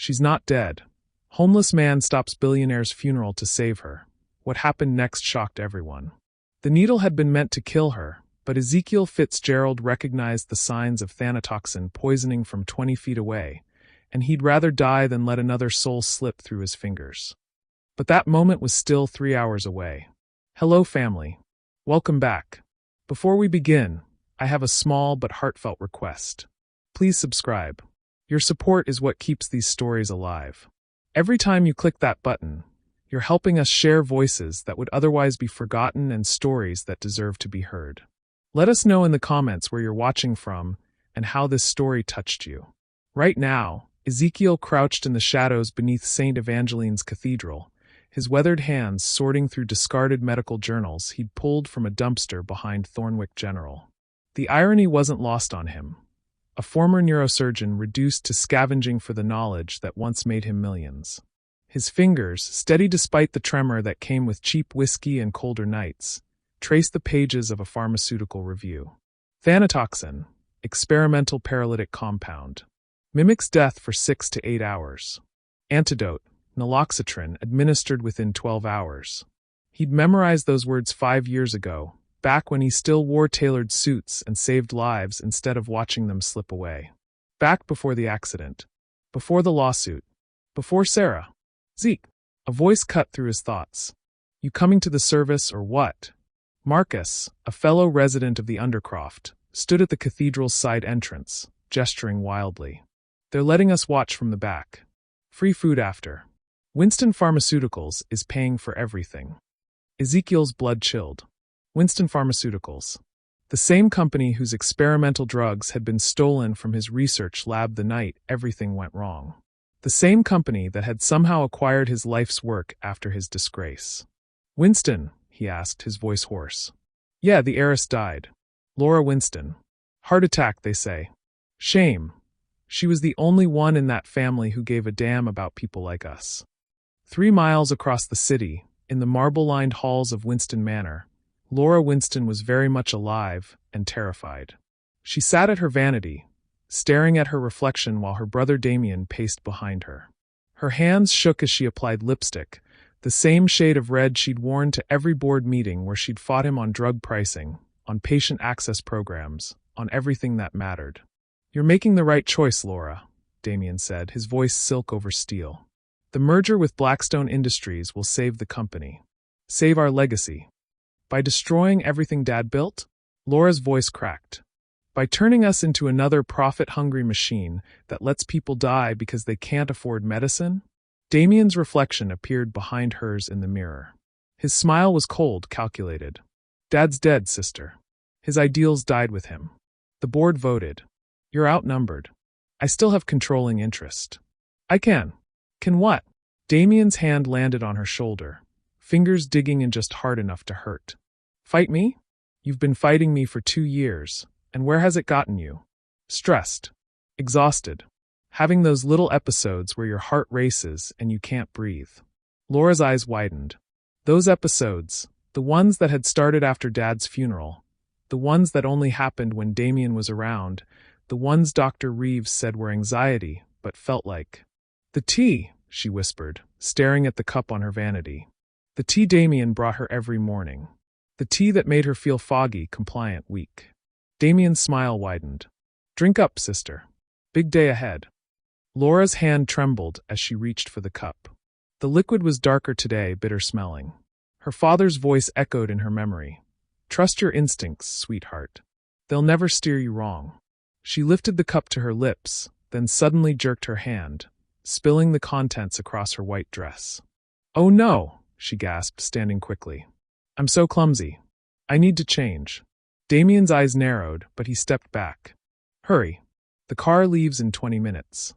She's not dead. Homeless man stops billionaire's funeral to save her. What happened next shocked everyone. The needle had been meant to kill her, but Ezekiel Fitzgerald recognized the signs of thanatoxin poisoning from 20 feet away, and he'd rather die than let another soul slip through his fingers. But that moment was still 3 hours away. Hello, family. Welcome back. Before we begin, I have a small but heartfelt request. Please subscribe. Your support is what keeps these stories alive. Every time you click that button, you're helping us share voices that would otherwise be forgotten and stories that deserve to be heard. Let us know in the comments where you're watching from and how this story touched you. Right now, Ezekiel crouched in the shadows beneath St. Evangeline's Cathedral, his weathered hands sorting through discarded medical journals he'd pulled from a dumpster behind Thornwick General. The irony wasn't lost on him. A former neurosurgeon reduced to scavenging for the knowledge that once made him millions. His fingers, steady despite the tremor that came with cheap whiskey and colder nights, traced the pages of a pharmaceutical review. Thanatoxin, experimental paralytic compound, mimics death for 6 to 8 hours. Antidote, naloxone, administered within 12 hours. He'd memorized those words 5 years ago, back when he still wore tailored suits and saved lives instead of watching them slip away. Back before the accident. Before the lawsuit. Before Sarah. Zeke. A voice cut through his thoughts. You coming to the service or what? Marcus, a fellow resident of the Undercroft, stood at the cathedral's side entrance, gesturing wildly. They're letting us watch from the back. Free food after. Winston Pharmaceuticals is paying for everything. Ezekiel's blood chilled. Winston Pharmaceuticals. The same company whose experimental drugs had been stolen from his research lab the night everything went wrong. The same company that had somehow acquired his life's work after his disgrace. Winston, he asked, his voice hoarse. Yeah, the heiress died. Laura Winston. Heart attack, they say. Shame. She was the only one in that family who gave a damn about people like us. 3 miles across the city, in the marble-lined halls of Winston Manor, Laura Winston was very much alive and terrified. She sat at her vanity, staring at her reflection while her brother Damien paced behind her. Her hands shook as she applied lipstick, the same shade of red she'd worn to every board meeting where she'd fought him on drug pricing, on patient access programs, on everything that mattered. You're making the right choice, Laura, Damien said, his voice silk over steel. The merger with Blackstone Industries will save the company. Save our legacy. By destroying everything Dad built? Laura's voice cracked. By turning us into another profit-hungry machine that lets people die because they can't afford medicine? Damien's reflection appeared behind hers in the mirror. His smile was cold, calculated. Dad's dead, sister. His ideals died with him. The board voted. You're outnumbered. I still have controlling interest. I can. Can what? Damien's hand landed on her shoulder, fingers digging in just hard enough to hurt. Fight me? You've been fighting me for 2 years, and where has it gotten you? Stressed. Exhausted. Having those little episodes where your heart races and you can't breathe. Laura's eyes widened. Those episodes, the ones that had started after Dad's funeral, the ones that only happened when Damien was around, the ones Dr. Reeves said were anxiety, but felt like. The tea, she whispered, staring at the cup on her vanity. The tea Damien brought her every morning. The tea that made her feel foggy, compliant, weak. Damien's smile widened. Drink up, sister. Big day ahead. Laura's hand trembled as she reached for the cup. The liquid was darker today, bitter-smelling. Her father's voice echoed in her memory. Trust your instincts, sweetheart. They'll never steer you wrong. She lifted the cup to her lips, then suddenly jerked her hand, spilling the contents across her white dress. Oh no, she gasped, standing quickly. I'm so clumsy. I need to change. Damien's eyes narrowed, but he stepped back. Hurry. The car leaves in 20 minutes.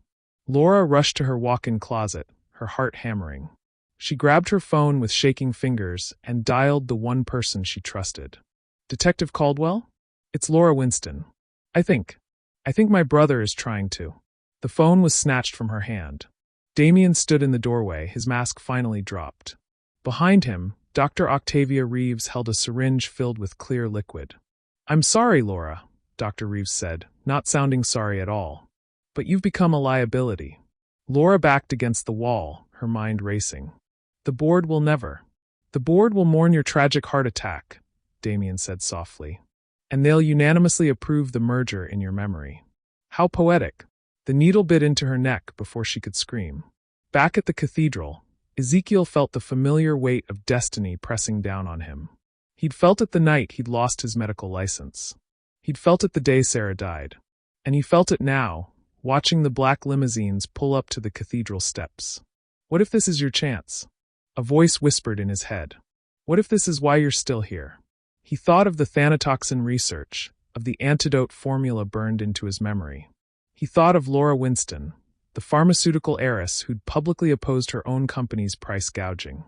Laura rushed to her walk-in closet, her heart hammering. She grabbed her phone with shaking fingers and dialed the one person she trusted. Detective Caldwell? It's Laura Winston. I think my brother is trying to. The phone was snatched from her hand. Damien stood in the doorway, his mask finally dropped. Behind him, Dr. Octavia Reeves held a syringe filled with clear liquid. I'm sorry, Laura, Dr. Reeves said, not sounding sorry at all. But you've become a liability. Laura backed against the wall, her mind racing. The board will never. The board will mourn your tragic heart attack, Damien said softly. And they'll unanimously approve the merger in your memory. How poetic. The needle bit into her neck before she could scream. Back at the cathedral, Ezekiel felt the familiar weight of destiny pressing down on him. He'd felt it the night he'd lost his medical license. He'd felt it the day Sarah died. And he felt it now, watching the black limousines pull up to the cathedral steps. What if this is your chance? A voice whispered in his head. What if this is why you're still here? He thought of the thanatoxin research, of the antidote formula burned into his memory. He thought of Laura Winston, the pharmaceutical heiress who'd publicly opposed her own company's price gouging.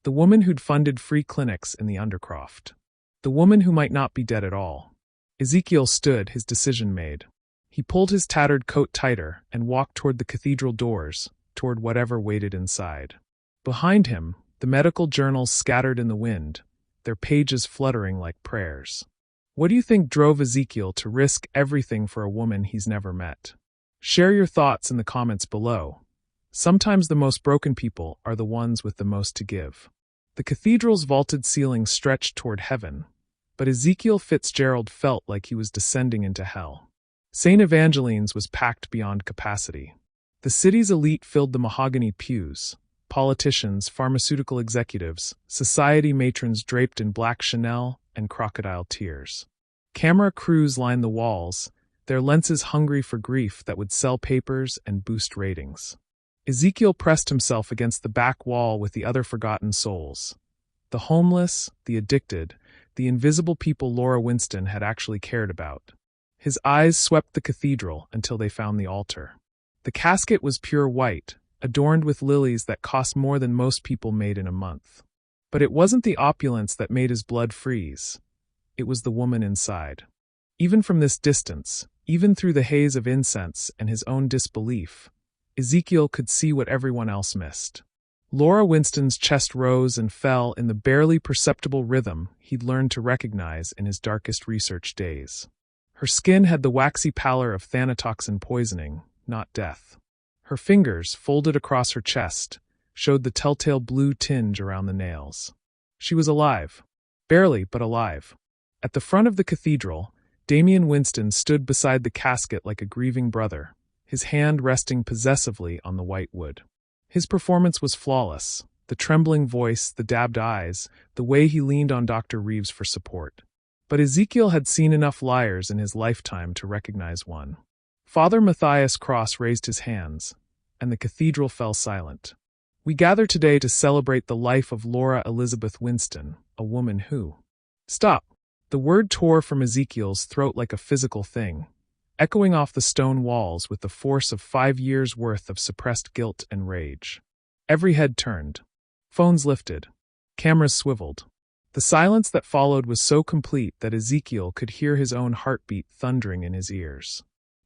The woman who'd funded free clinics in the Undercroft. The woman who might not be dead at all. Ezekiel stood, his decision made. He pulled his tattered coat tighter and walked toward the cathedral doors, toward whatever waited inside. Behind him, the medical journals scattered in the wind, their pages fluttering like prayers. What do you think drove Ezekiel to risk everything for a woman he's never met? Share your thoughts in the comments below. Sometimes the most broken people are the ones with the most to give. The cathedral's vaulted ceiling stretched toward heaven, but Ezekiel Fitzgerald felt like he was descending into hell. St. Evangeline's was packed beyond capacity. The city's elite filled the mahogany pews. Politicians, pharmaceutical executives, society matrons draped in black Chanel and crocodile tears. Camera crews lined the walls, their lenses hungry for grief that would sell papers and boost ratings. Ezekiel pressed himself against the back wall with the other forgotten souls. The homeless, the addicted, the invisible people Laura Winston had actually cared about. His eyes swept the cathedral until they found the altar. The casket was pure white, adorned with lilies that cost more than most people made in a month. But it wasn't the opulence that made his blood freeze. It was the woman inside. Even from this distance, even through the haze of incense and his own disbelief, Ezekiel could see what everyone else missed. Laura Winston's chest rose and fell in the barely perceptible rhythm he'd learned to recognize in his darkest research days. Her skin had the waxy pallor of thanatoxin poisoning, not death. Her fingers, folded across her chest, showed the telltale blue tinge around the nails. She was alive. Barely, but alive. At the front of the cathedral, Damien Winston stood beside the casket like a grieving brother, his hand resting possessively on the white wood. His performance was flawless, the trembling voice, the dabbed eyes, the way he leaned on Dr. Reeves for support. But Ezekiel had seen enough liars in his lifetime to recognize one. Father Matthias Cross raised his hands, and the cathedral fell silent. We gather today to celebrate the life of Laura Elizabeth Winston, a woman who... Stop! The word tore from Ezekiel's throat like a physical thing, echoing off the stone walls with the force of 5 years' worth of suppressed guilt and rage. Every head turned. Phones lifted. Cameras swiveled. The silence that followed was so complete that Ezekiel could hear his own heartbeat thundering in his ears.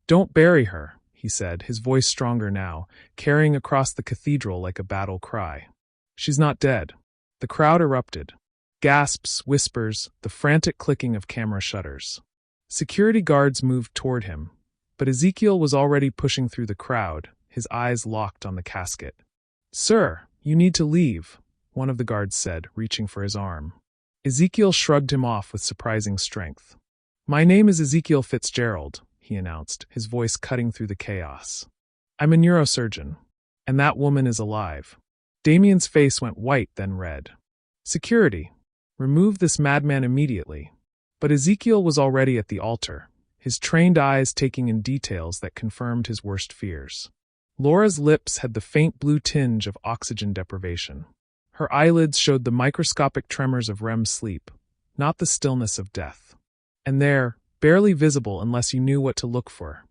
"Don't bury her," he said, his voice stronger now, carrying across the cathedral like a battle cry. "She's not dead." The crowd erupted. Gasps, whispers, the frantic clicking of camera shutters. Security guards moved toward him, but Ezekiel was already pushing through the crowd, his eyes locked on the casket. "Sir, you need to leave," one of the guards said, reaching for his arm. Ezekiel shrugged him off with surprising strength. "My name is Ezekiel Fitzgerald," he announced, his voice cutting through the chaos. "I'm a neurosurgeon, and that woman is alive." Damien's face went white, then red. "Security, remove this madman immediately." But Ezekiel was already at the altar, his trained eyes taking in details that confirmed his worst fears. Laura's lips had the faint blue tinge of oxygen deprivation. Her eyelids showed the microscopic tremors of REM sleep, not the stillness of death. And there, barely visible unless you knew what to look for,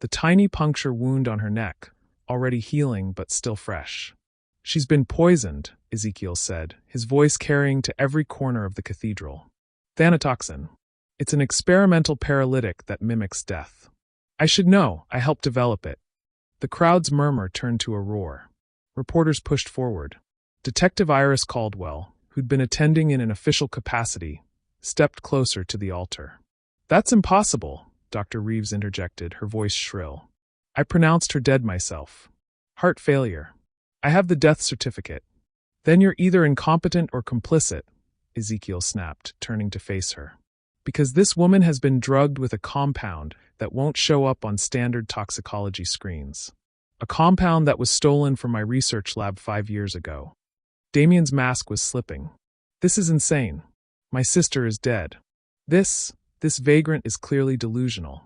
the tiny puncture wound on her neck, already healing but still fresh. "She's been poisoned," Ezekiel said, his voice carrying to every corner of the cathedral. "Thanatoxin. It's an experimental paralytic that mimics death. I should know, I helped develop it." The crowd's murmur turned to a roar. Reporters pushed forward. Detective Iris Caldwell, who'd been attending in an official capacity, stepped closer to the altar. "That's impossible," Dr. Reeves interjected, her voice shrill. "I pronounced her dead myself." Heart failure. I have the death certificate. Then you're either incompetent or complicit, Ezekiel snapped, turning to face her. Because this woman has been drugged with a compound that won't show up on standard toxicology screens. A compound that was stolen from my research lab 5 years ago. Damien's mask was slipping. This is insane. My sister is dead. This vagrant is clearly delusional.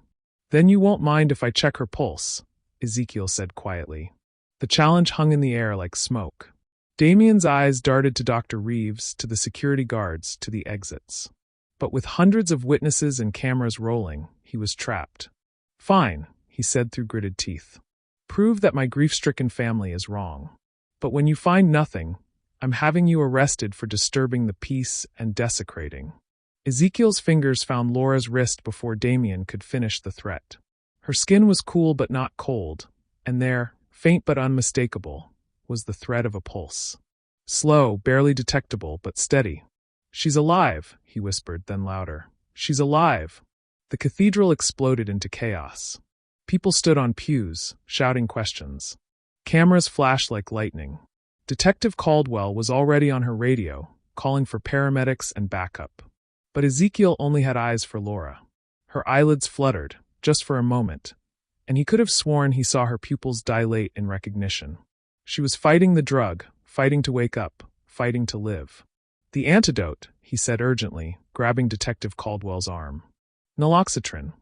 Then you won't mind if I check her pulse, Ezekiel said quietly. The challenge hung in the air like smoke. Damien's eyes darted to Dr. Reeves, to the security guards, to the exits. But with hundreds of witnesses and cameras rolling, he was trapped. Fine, he said through gritted teeth. Prove that my grief-stricken family is wrong. But when you find nothing, I'm having you arrested for disturbing the peace and desecrating. Ezekiel's fingers found Laura's wrist before Damien could finish the threat. Her skin was cool but not cold, and there, faint but unmistakable, was the thread of a pulse. Slow, barely detectable, but steady. She's alive, he whispered, then louder. She's alive. The cathedral exploded into chaos. People stood on pews, shouting questions. Cameras flashed like lightning. Detective Caldwell was already on her radio, calling for paramedics and backup. But Ezekiel only had eyes for Laura. Her eyelids fluttered, just for a moment, and he could have sworn he saw her pupils dilate in recognition. She was fighting the drug, fighting to wake up, fighting to live. The antidote, he said urgently, grabbing Detective Caldwell's arm. Naloxone.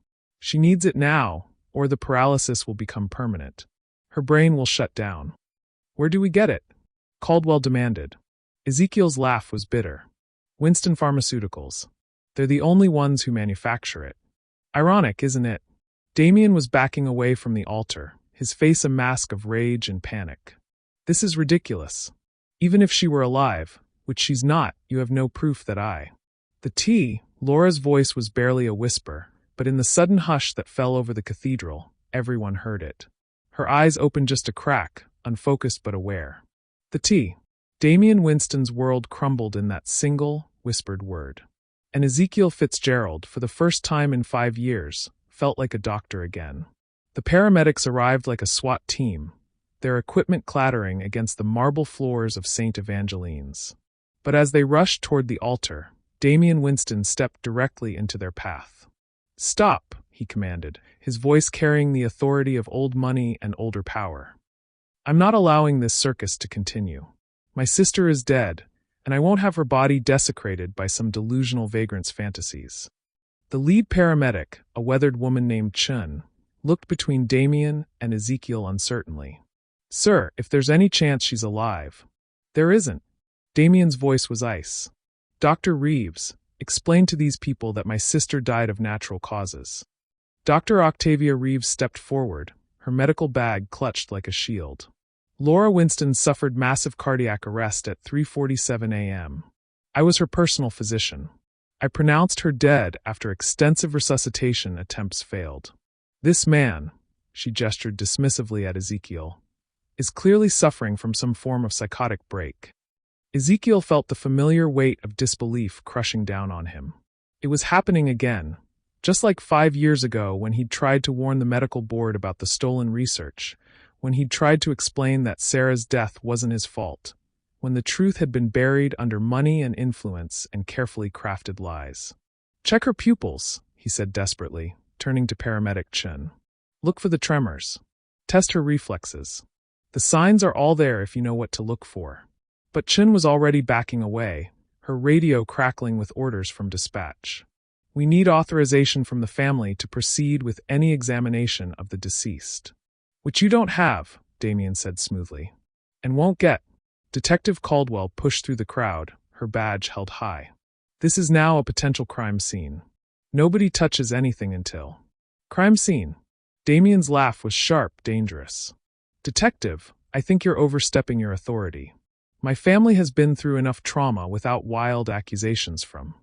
She needs it now, or the paralysis will become permanent. Her brain will shut down. Where do we get it? Caldwell demanded. Ezekiel's laugh was bitter. Winston Pharmaceuticals. They're the only ones who manufacture it. Ironic, isn't it? Damien was backing away from the altar, his face a mask of rage and panic. This is ridiculous. Even if she were alive, which she's not, you have no proof that I. The tea, Laura's voice was barely a whisper, but in the sudden hush that fell over the cathedral, everyone heard it. Her eyes opened just a crack, unfocused but aware. The tea. Damien Winston's world crumbled in that single, whispered word. And Ezekiel Fitzgerald, for the first time in 5 years, felt like a doctor again. The paramedics arrived like a SWAT team, their equipment clattering against the marble floors of St. Evangeline's. But as they rushed toward the altar, Damien Winston stepped directly into their path. Stop, he commanded, his voice carrying the authority of old money and older power. I'm not allowing this circus to continue. My sister is dead, and I won't have her body desecrated by some delusional vagrant's fantasies. The lead paramedic, a weathered woman named Chun, looked between Damien and Ezekiel uncertainly. Sir, if there's any chance she's alive. There isn't. Damien's voice was ice. Dr. Reeves, explain to these people that my sister died of natural causes. Dr. Octavia Reeves stepped forward, her medical bag clutched like a shield. Laura Winston suffered massive cardiac arrest at 3:47 a.m. I was her personal physician. I pronounced her dead after extensive resuscitation attempts failed. This man, she gestured dismissively at Ezekiel, is clearly suffering from some form of psychotic break. Ezekiel felt the familiar weight of disbelief crushing down on him. It was happening again, just like 5 years ago when he'd tried to warn the medical board about the stolen research, when he'd tried to explain that Sarah's death wasn't his fault, when the truth had been buried under money and influence and carefully crafted lies. Check her pupils, he said desperately, turning to paramedic Chun. Look for the tremors. Test her reflexes. The signs are all there if you know what to look for. But Chun was already backing away, her radio crackling with orders from dispatch. We need authorization from the family to proceed with any examination of the deceased. Which you don't have, Damien said smoothly. And won't get. Detective Caldwell pushed through the crowd, her badge held high. This is now a potential crime scene. Nobody touches anything until. Crime scene. Damien's laugh was sharp, dangerous. Detective, I think you're overstepping your authority. My family has been through enough trauma without wild accusations from.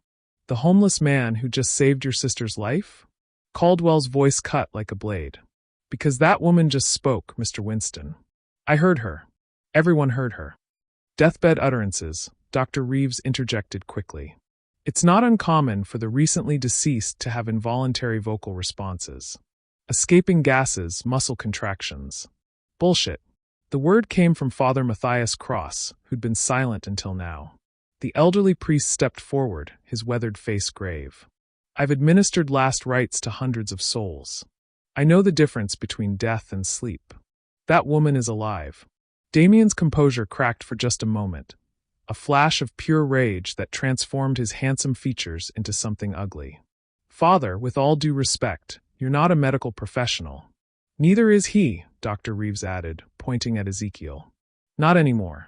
The homeless man who just saved your sister's life? Caldwell's voice cut like a blade. Because that woman just spoke, Mr. Winston. I heard her. Everyone heard her. Deathbed utterances, Dr. Reeves interjected quickly. It's not uncommon for the recently deceased to have involuntary vocal responses. Escaping gases, muscle contractions. Bullshit. The word came from Father Matthias Cross, who'd been silent until now. The elderly priest stepped forward, his weathered face grave. I've administered last rites to hundreds of souls. I know the difference between death and sleep. That woman is alive. Damien's composure cracked for just a moment, a flash of pure rage that transformed his handsome features into something ugly. Father, with all due respect, you're not a medical professional. Neither is he, Dr. Reeves added, pointing at Ezekiel. Not anymore.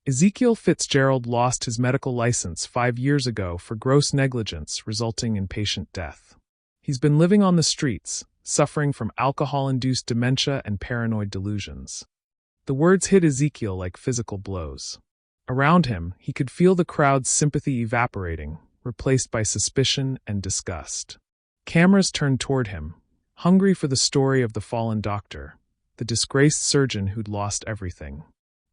Ezekiel Fitzgerald lost his medical license 5 years ago for gross negligence resulting in patient death. He's been living on the streets, suffering from alcohol-induced dementia and paranoid delusions. The words hit Ezekiel like physical blows. Around him, he could feel the crowd's sympathy evaporating, replaced by suspicion and disgust. Cameras turned toward him, hungry for the story of the fallen doctor, the disgraced surgeon who'd lost everything.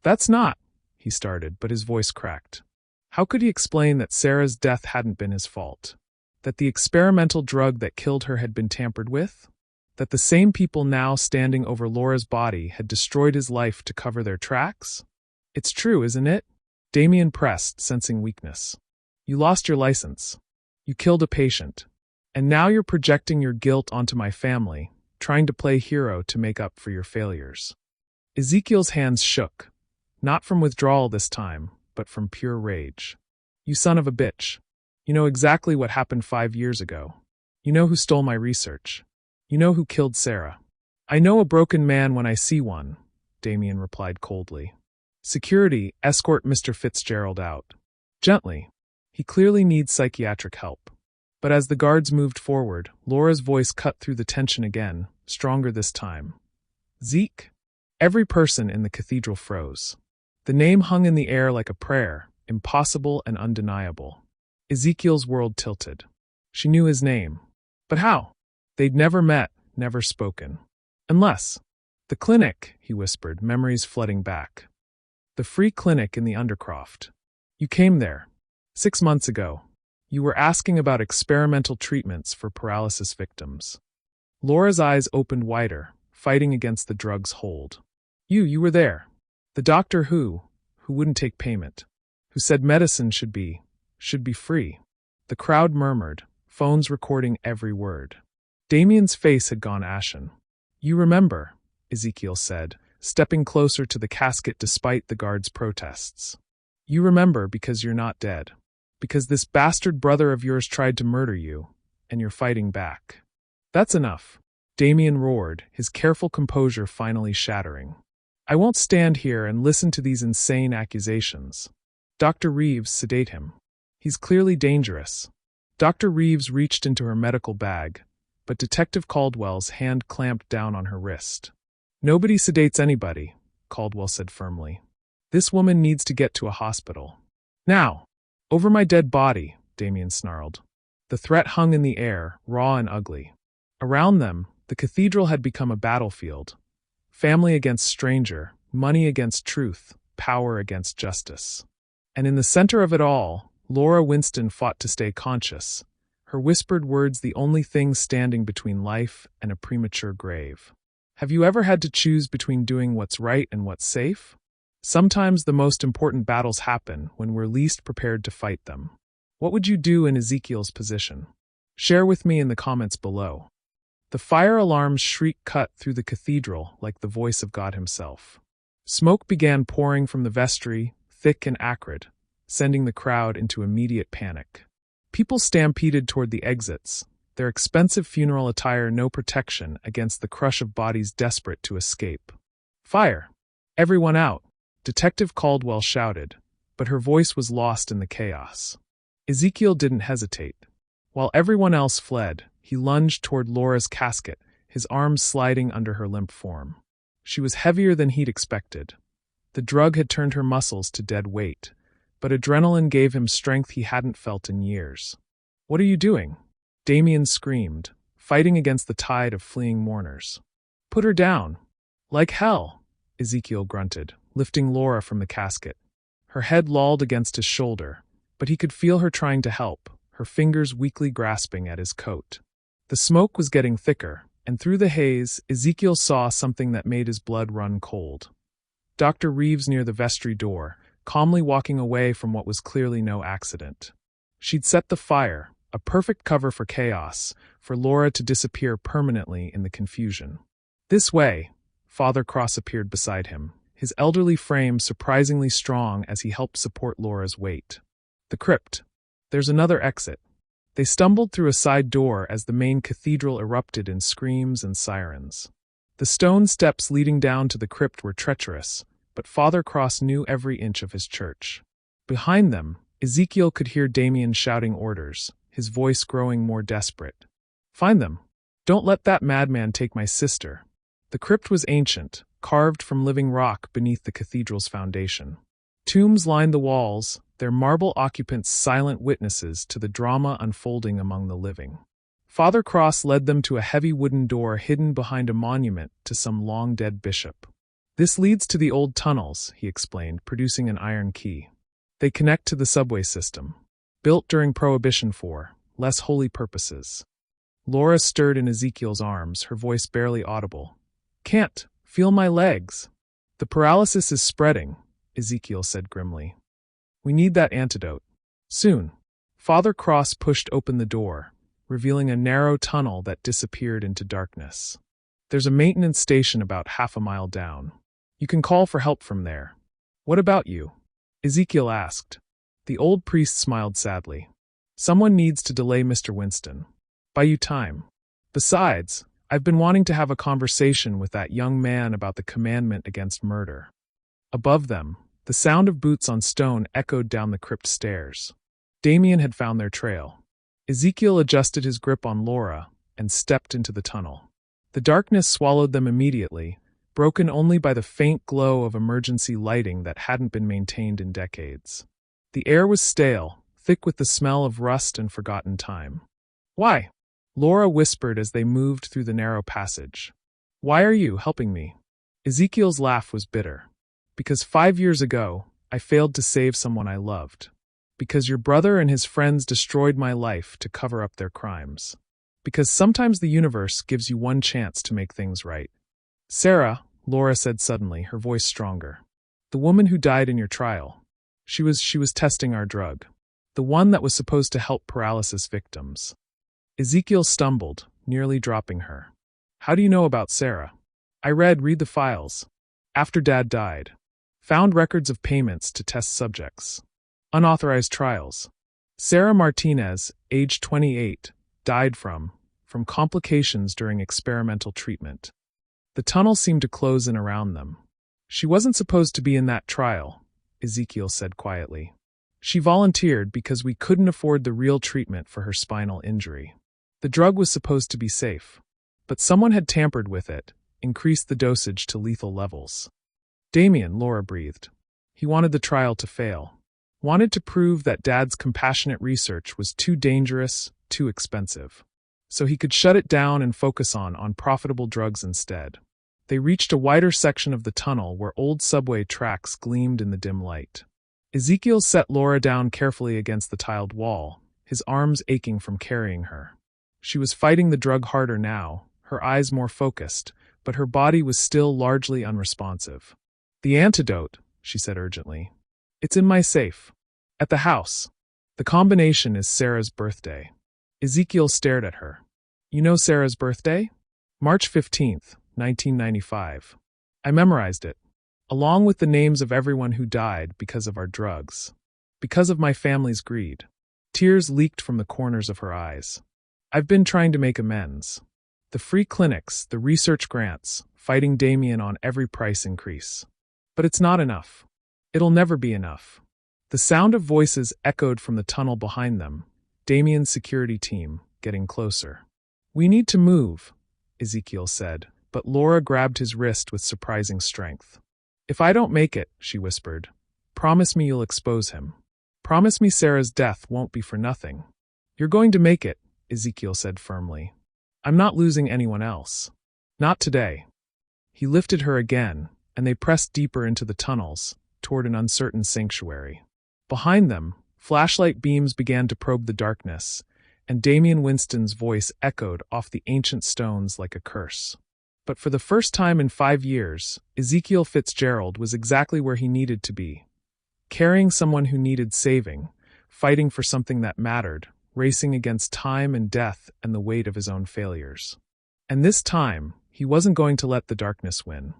That's not, he started, but his voice cracked. How could he explain that Sarah's death hadn't been his fault? That the experimental drug that killed her had been tampered with? That the same people now standing over Laura's body had destroyed his life to cover their tracks? It's true, isn't it? Damien pressed, sensing weakness. You lost your license. You killed a patient. And now you're projecting your guilt onto my family, trying to play hero to make up for your failures. Ezekiel's hands shook. Not from withdrawal this time, but from pure rage. You son of a bitch. You know exactly what happened 5 years ago. You know who stole my research. You know who killed Sarah. I know a broken man when I see one, Damien replied coldly. Security, escort Mr. Fitzgerald out. Gently. He clearly needs psychiatric help. But as the guards moved forward, Laura's voice cut through the tension again, stronger this time. Zeke? Every person in the cathedral froze. The name hung in the air like a prayer, impossible and undeniable. Ezekiel's world tilted. She knew his name. But how? They'd never met, never spoken. Unless. The clinic, he whispered, memories flooding back. The free clinic in the Undercroft. You came there. 6 months ago. You were asking about experimental treatments for paralysis victims. Laura's eyes opened wider, fighting against the drug's hold. You were there. The doctor who wouldn't take payment. Who said medicine should be free. The crowd murmured, phones recording every word. Damien's face had gone ashen. You remember, Ezekiel said, stepping closer to the casket despite the guards' protests. You remember because you're not dead. Because this bastard brother of yours tried to murder you, and you're fighting back. That's enough, Damien roared, his careful composure finally shattering. I won't stand here and listen to these insane accusations. Dr. Reeves, sedate him. He's clearly dangerous. Dr. Reeves reached into her medical bag, but Detective Caldwell's hand clamped down on her wrist. Nobody sedates anybody, Caldwell said firmly. This woman needs to get to a hospital. Now! Over my dead body, Damien snarled. The threat hung in the air, raw and ugly. Around them, the cathedral had become a battlefield. Family against stranger, money against truth, power against justice. And in the center of it all, Laura Winston fought to stay conscious, her whispered words the only thing standing between life and a premature grave. Have you ever had to choose between doing what's right and what's safe? Sometimes the most important battles happen when we're least prepared to fight them. What would you do in Ezekiel's position? Share with me in the comments below. The fire alarm's shriek cut through the cathedral like the voice of God himself. Smoke began pouring from the vestry, thick and acrid, sending the crowd into immediate panic. People stampeded toward the exits, their expensive funeral attire no protection against the crush of bodies desperate to escape. Fire! Everyone out! Detective Caldwell shouted, but her voice was lost in the chaos. Ezekiel didn't hesitate. While everyone else fled, he lunged toward Laura's casket, his arms sliding under her limp form. She was heavier than he'd expected. The drug had turned her muscles to dead weight, but adrenaline gave him strength he hadn't felt in years. What are you doing? Damien screamed, fighting against the tide of fleeing mourners. Put her down. Like hell, Ezekiel grunted, lifting Laura from the casket. Her head lolled against his shoulder, but he could feel her trying to help, her fingers weakly grasping at his coat. The smoke was getting thicker, and through the haze, Ezekiel saw something that made his blood run cold. Dr. Reeves near the vestry door, calmly walking away from what was clearly no accident. She'd set the fire, a perfect cover for chaos, for Laura to disappear permanently in the confusion. This way, Father Cross appeared beside him, his elderly frame surprisingly strong as he helped support Laura's weight. The crypt. There's another exit. They stumbled through a side door as the main cathedral erupted in screams and sirens. The stone steps leading down to the crypt were treacherous, but Father Cross knew every inch of his church. Behind them, Ezekiel could hear Damien shouting orders, his voice growing more desperate. "Find them. Don't let that madman take my sister." The crypt was ancient, carved from living rock beneath the cathedral's foundation. Tombs lined the walls, their marble occupants silent witnesses to the drama unfolding among the living. Father Cross led them to a heavy wooden door hidden behind a monument to some long-dead bishop. "This leads to the old tunnels," he explained, producing an iron key. "They connect to the subway system, built during Prohibition for less holy purposes." Laura stirred in Ezekiel's arms, her voice barely audible. "Can't feel my legs." "The paralysis is spreading," Ezekiel said grimly. "We need that antidote. Soon." Father Cross pushed open the door, revealing a narrow tunnel that disappeared into darkness. "There's a maintenance station about half a mile down. You can call for help from there." "What about you?" Ezekiel asked. The old priest smiled sadly. "Someone needs to delay Mr. Winston. Buy you time. Besides, I've been wanting to have a conversation with that young man about the commandment against murder." Above them, the sound of boots on stone echoed down the crypt stairs. Damien had found their trail. Ezekiel adjusted his grip on Laura and stepped into the tunnel. The darkness swallowed them immediately, broken only by the faint glow of emergency lighting that hadn't been maintained in decades. The air was stale, thick with the smell of rust and forgotten time. "Why?" Laura whispered as they moved through the narrow passage. "Why are you helping me?" Ezekiel's laugh was bitter. "Because 5 years ago, I failed to save someone I loved. Because your brother and his friends destroyed my life to cover up their crimes. Because sometimes the universe gives you one chance to make things right." "Sarah," Laura said suddenly, her voice stronger. "The woman who died in your trial. She was testing our drug. The one that was supposed to help paralysis victims." Ezekiel stumbled, nearly dropping her. "How do you know about Sarah?" Read the files. After Dad died. Found records of payments to test subjects. Unauthorized trials. Sarah Martinez, age 28, died from complications during experimental treatment." The tunnel seemed to close in around them. "She wasn't supposed to be in that trial," Ezekiel said quietly. "She volunteered because we couldn't afford the real treatment for her spinal injury. The drug was supposed to be safe. But someone had tampered with it, increased the dosage to lethal levels." "Damien," Laura breathed. "He wanted the trial to fail. Wanted to prove that Dad's compassionate research was too dangerous, too expensive. So he could shut it down and focus on profitable drugs instead." They reached a wider section of the tunnel where old subway tracks gleamed in the dim light. Ezekiel set Laura down carefully against the tiled wall, his arms aching from carrying her. She was fighting the drug harder now, her eyes more focused, but her body was still largely unresponsive. "The antidote," she said urgently. "It's in my safe. At the house. The combination is Sarah's birthday." Ezekiel stared at her. "You know Sarah's birthday?" "March 15th, 1995. I memorized it, along with the names of everyone who died because of our drugs. Because of my family's greed." Tears leaked from the corners of her eyes. "I've been trying to make amends. The free clinics, the research grants, fighting Damien on every price increase. But it's not enough. It'll never be enough." The sound of voices echoed from the tunnel behind them, Damien's security team, getting closer. "We need to move," Ezekiel said, but Laura grabbed his wrist with surprising strength. "If I don't make it," she whispered, "promise me you'll expose him. Promise me Sarah's death won't be for nothing." "You're going to make it," Ezekiel said firmly. "I'm not losing anyone else. Not today." He lifted her again, and they pressed deeper into the tunnels, toward an uncertain sanctuary. Behind them, flashlight beams began to probe the darkness, and Damien Winston's voice echoed off the ancient stones like a curse. But for the first time in 5 years, Ezekiel Fitzgerald was exactly where he needed to be. Carrying someone who needed saving, fighting for something that mattered, racing against time and death and the weight of his own failures. And this time, he wasn't going to let the darkness win.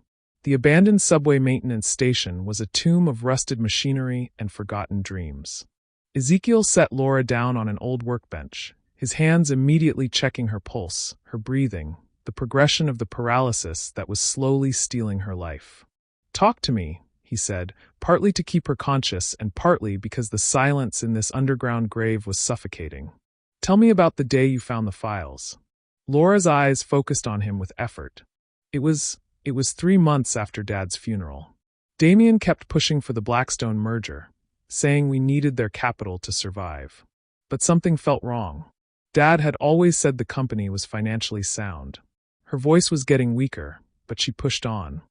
The abandoned subway maintenance station was a tomb of rusted machinery and forgotten dreams. Ezekiel set Laura down on an old workbench, his hands immediately checking her pulse, her breathing, the progression of the paralysis that was slowly stealing her life. "Talk to me," he said, partly to keep her conscious and partly because the silence in this underground grave was suffocating. "Tell me about the day you found the files." Laura's eyes focused on him with effort. It was 3 months after Dad's funeral. Damien kept pushing for the Blackstone merger, saying we needed their capital to survive. But something felt wrong. Dad had always said the company was financially sound. Her voice was getting weaker, but she pushed on.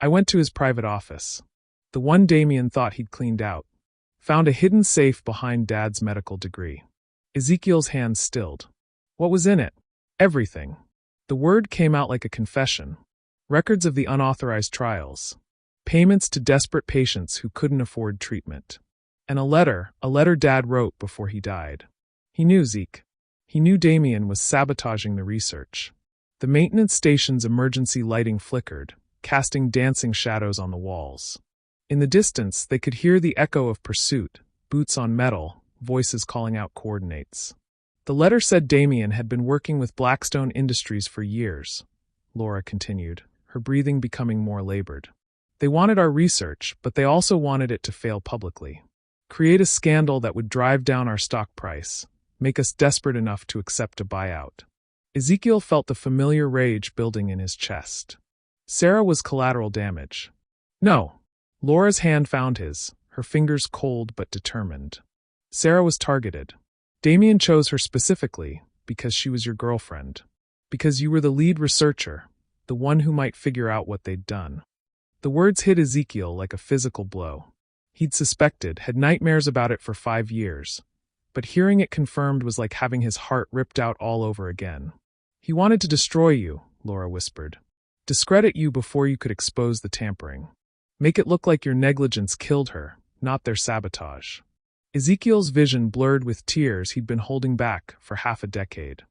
"I went to his private office. The one Damien thought he'd cleaned out. Found a hidden safe behind Dad's medical degree." Ezekiel's hands stilled. What was in it? Everything. The word came out like a confession. Records of the unauthorized trials. Payments to desperate patients who couldn't afford treatment. And a letter Dad wrote before he died. He knew Zeke. He knew Damien was sabotaging the research. The maintenance station's emergency lighting flickered, casting dancing shadows on the walls. In the distance, they could hear the echo of pursuit, boots on metal, voices calling out coordinates. The letter said Damien had been working with Blackstone Industries for years, Laura continued, her breathing becoming more labored. They wanted our research, but they also wanted it to fail publicly. Create a scandal that would drive down our stock price, make us desperate enough to accept a buyout. Ezekiel felt the familiar rage building in his chest. Sarah was collateral damage. No. Laura's hand found his, her fingers cold but determined. Sarah was targeted. Damien chose her specifically because she was your girlfriend. Because you were the lead researcher, the one who might figure out what they'd done. The words hit Ezekiel like a physical blow. He'd suspected, had nightmares about it for 5 years. But hearing it confirmed was like having his heart ripped out all over again. "He wanted to destroy you," Laura whispered. "Discredit you before you could expose the tampering. Make it look like your negligence killed her, not their sabotage." Ezekiel's vision blurred with tears he'd been holding back for half a decade.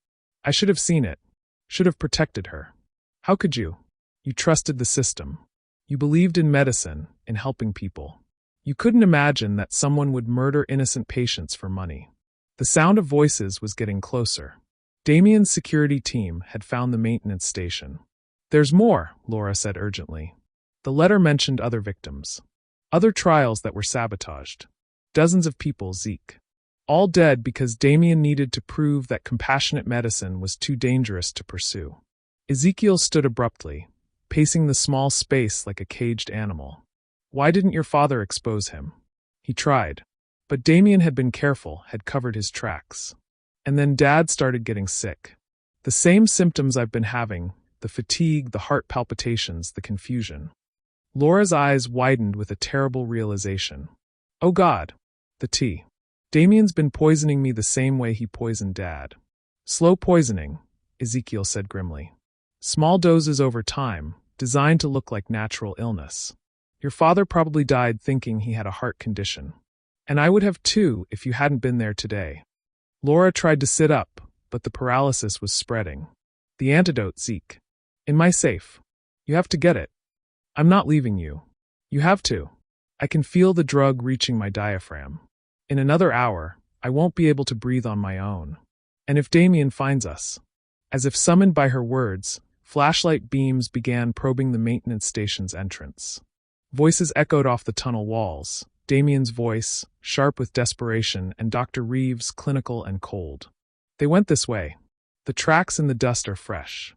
"I should have seen it. Should have protected her. How could you? You trusted the system. You believed in medicine, in helping people. You couldn't imagine that someone would murder innocent patients for money." The sound of voices was getting closer. Damien's security team had found the maintenance station. "There's more," Laura said urgently. The letter mentioned other victims. Other trials that were sabotaged. Dozens of people, Zeke. All dead because Damien needed to prove that compassionate medicine was too dangerous to pursue. Ezekiel stood abruptly, pacing the small space like a caged animal. "Why didn't your father expose him?" He tried. But Damien had been careful, had covered his tracks. And then Dad started getting sick. The same symptoms I've been having, the fatigue, the heart palpitations, the confusion. Laura's eyes widened with a terrible realization. "Oh God, the tea. Damien's been poisoning me the same way he poisoned Dad." "Slow poisoning," Ezekiel said grimly. "Small doses over time, designed to look like natural illness. Your father probably died thinking he had a heart condition. And I would have too if you hadn't been there today." Laura tried to sit up, but the paralysis was spreading. "The antidote, Zeke. In my safe. You have to get it. I'm not leaving you. You have to. I can feel the drug reaching my diaphragm. In another hour, I won't be able to breathe on my own. And if Damien finds us..." As if summoned by her words, flashlight beams began probing the maintenance station's entrance. Voices echoed off the tunnel walls. Damien's voice, sharp with desperation, and Dr. Reeves, clinical and cold. "They went this way. The tracks in the dust are fresh."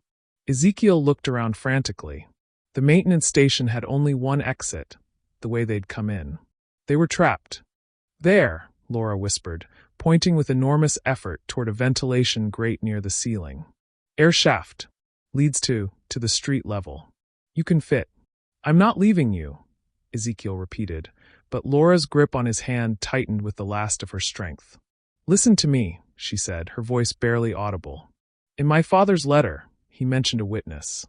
Ezekiel looked around frantically. The maintenance station had only one exit, the way they'd come in. They were trapped. "There," Laura whispered, pointing with enormous effort toward a ventilation grate near the ceiling. "Air shaft. Leads to the street level. You can fit." "I'm not leaving you," Ezekiel repeated, but Laura's grip on his hand tightened with the last of her strength. "Listen to me," she said, her voice barely audible. "In my father's letter, he mentioned a witness.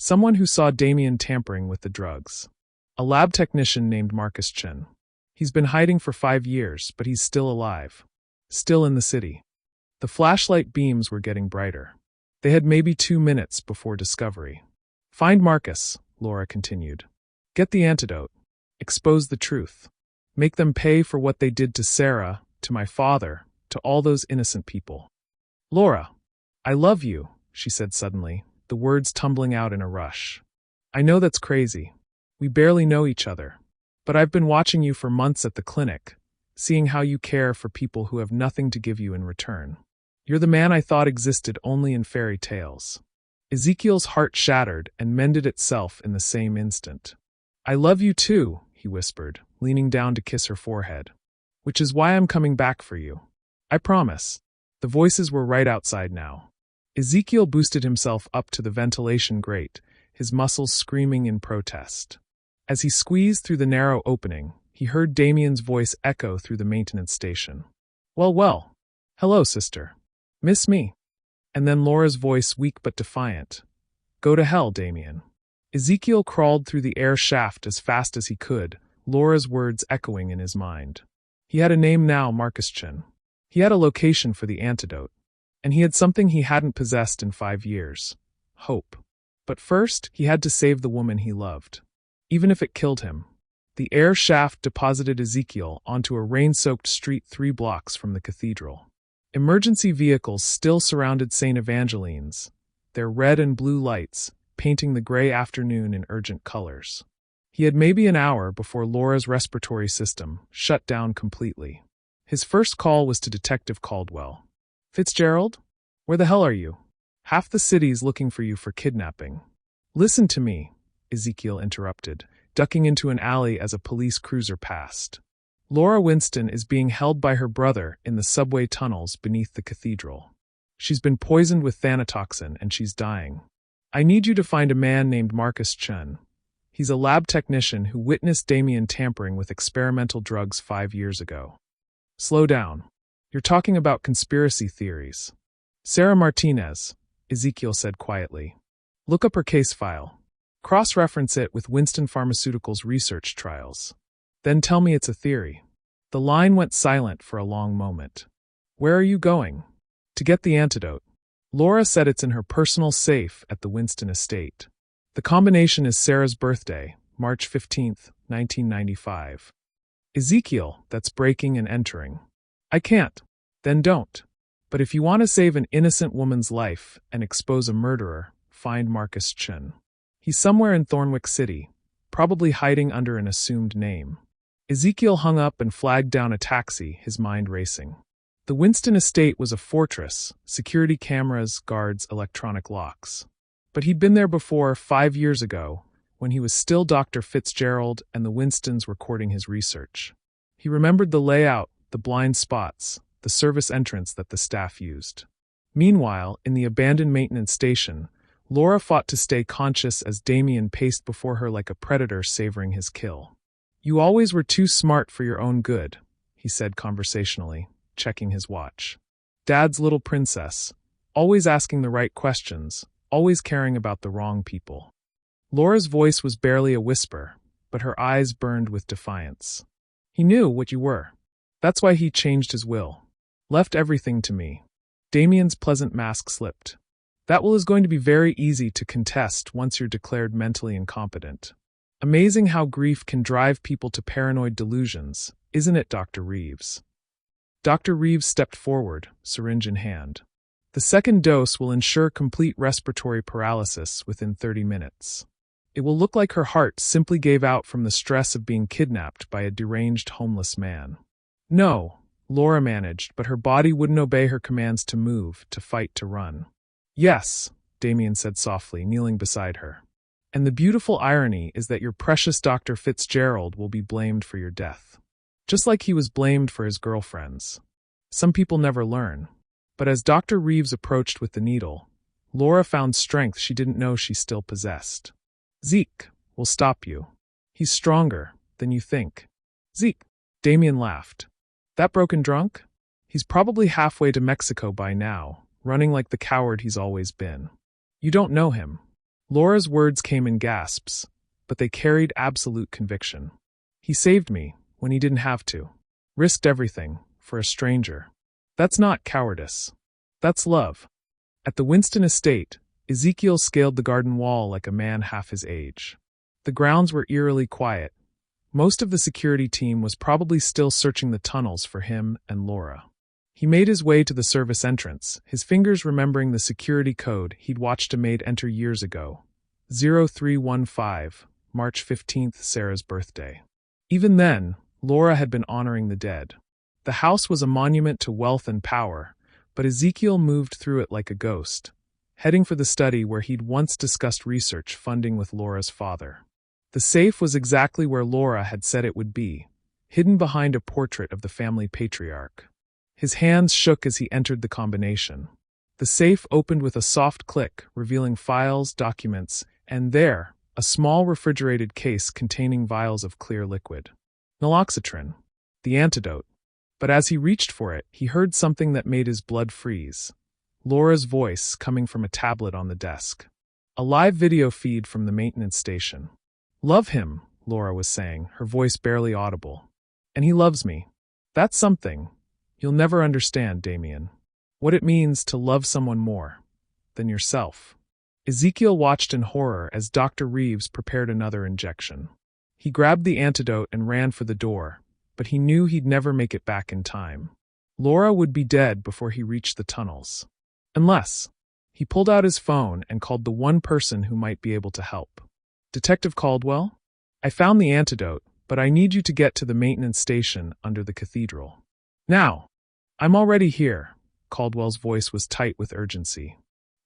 Someone who saw Damien tampering with the drugs. A lab technician named Marcus Chin. He's been hiding for 5 years, but he's still alive. Still in the city. The flashlight beams were getting brighter. They had maybe 2 minutes before discovery. Find Marcus, Laura continued. Get the antidote. Expose the truth. Make them pay for what they did to Sarah, to my father, to all those innocent people. Laura, I love you, she said suddenly, the words tumbling out in a rush. I know that's crazy. We barely know each other. But I've been watching you for months at the clinic, seeing how you care for people who have nothing to give you in return. You're the man I thought existed only in fairy tales. Ezekiel's heart shattered and mended itself in the same instant. I love you too, he whispered, leaning down to kiss her forehead. Which is why I'm coming back for you. I promise. The voices were right outside now. Ezekiel boosted himself up to the ventilation grate, his muscles screaming in protest. As he squeezed through the narrow opening, he heard Damien's voice echo through the maintenance station. Well. Hello, sister. Miss me? And then Laura's voice, weak but defiant. Go to hell, Damien. Ezekiel crawled through the air shaft as fast as he could, Laura's words echoing in his mind. He had a name now, Marcus Chin. He had a location for the antidote. And he had something he hadn't possessed in 5 years. Hope. But first, he had to save the woman he loved. Even if it killed him. The air shaft deposited Ezekiel onto a rain-soaked street 3 blocks from the cathedral. Emergency vehicles still surrounded St. Evangeline's, their red and blue lights painting the gray afternoon in urgent colors. He had maybe an hour before Laura's respiratory system shut down completely. His first call was to Detective Caldwell. Fitzgerald? Where the hell are you? Half the city's looking for you for kidnapping. Listen to me, Ezekiel interrupted, ducking into an alley as a police cruiser passed. Laura Winston is being held by her brother in the subway tunnels beneath the cathedral. She's been poisoned with thanatoxin and she's dying. I need you to find a man named Marcus Chin. He's a lab technician who witnessed Damien tampering with experimental drugs 5 years ago. Slow down. You're talking about conspiracy theories. Sarah Martinez, Ezekiel said quietly. Look up her case file. Cross-reference it with Winston Pharmaceutical's research trials. Then tell me it's a theory. The line went silent for a long moment. Where are you going? To get the antidote. Laura said it's in her personal safe at the Winston estate. The combination is Sarah's birthday, March 15th, 1995. Ezekiel, that's breaking and entering. I can't. Then don't. But if you want to save an innocent woman's life and expose a murderer, find Marcus Chin. He's somewhere in Thornwick City, probably hiding under an assumed name. Ezekiel hung up and flagged down a taxi, his mind racing. The Winston estate was a fortress, security cameras, guards, electronic locks. But he'd been there before 5 years ago, when he was still Dr. Fitzgerald and the Winstons were courting his research. He remembered the layout, the blind spots, the service entrance that the staff used. Meanwhile, in the abandoned maintenance station, Laura fought to stay conscious as Damien paced before her like a predator savoring his kill. You always were too smart for your own good, he said conversationally, checking his watch. Dad's little princess, always asking the right questions, always caring about the wrong people. Laura's voice was barely a whisper, but her eyes burned with defiance. He knew what you were. That's why he changed his will. Left everything to me. Damien's pleasant mask slipped. That will is going to be very easy to contest once you're declared mentally incompetent. Amazing how grief can drive people to paranoid delusions, isn't it, Dr. Reeves? Dr. Reeves stepped forward, syringe in hand. The second dose will ensure complete respiratory paralysis within 30 minutes. It will look like her heart simply gave out from the stress of being kidnapped by a deranged homeless man. No, Laura managed, but her body wouldn't obey her commands to move, to fight, to run. Yes, Damien said softly, kneeling beside her. And the beautiful irony is that your precious Dr. Fitzgerald will be blamed for your death. Just like he was blamed for his girlfriend's. Some people never learn. But as Dr. Reeves approached with the needle, Laura found strength she didn't know she still possessed. Zeke will stop you. He's stronger than you think. Zeke, Damien laughed. That broken drunk? He's probably halfway to Mexico by now, running like the coward he's always been. You don't know him. Laura's words came in gasps, but they carried absolute conviction. He saved me when he didn't have to. Risked everything for a stranger. That's not cowardice. That's love. At the Winston estate, Ezekiel scaled the garden wall like a man half his age. The grounds were eerily quiet. Most of the security team was probably still searching the tunnels for him and Laura. He made his way to the service entrance, his fingers remembering the security code he'd watched a maid enter years ago. 0315, March 15th, Sarah's birthday. Even then, Laura had been honoring the dead. The house was a monument to wealth and power, but Ezekiel moved through it like a ghost, heading for the study where he'd once discussed research funding with Laura's father. The safe was exactly where Laura had said it would be, hidden behind a portrait of the family patriarch. His hands shook as he entered the combination. The safe opened with a soft click, revealing files, documents, and there, a small refrigerated case containing vials of clear liquid. Naloxone. The antidote. But as he reached for it, he heard something that made his blood freeze. Laura's voice coming from a tablet on the desk. A live video feed from the maintenance station. "Love him," Laura was saying, her voice barely audible. "And he loves me. That's something. You'll never understand, Damien. What it means to love someone more than yourself." Ezekiel watched in horror as Dr. Reeves prepared another injection. He grabbed the antidote and ran for the door, but he knew he'd never make it back in time. Laura would be dead before he reached the tunnels. Unless. He pulled out his phone and called the one person who might be able to help. "Detective Caldwell? I found the antidote, but I need you to get to the maintenance station under the cathedral. Now." "I'm already here." Caldwell's voice was tight with urgency.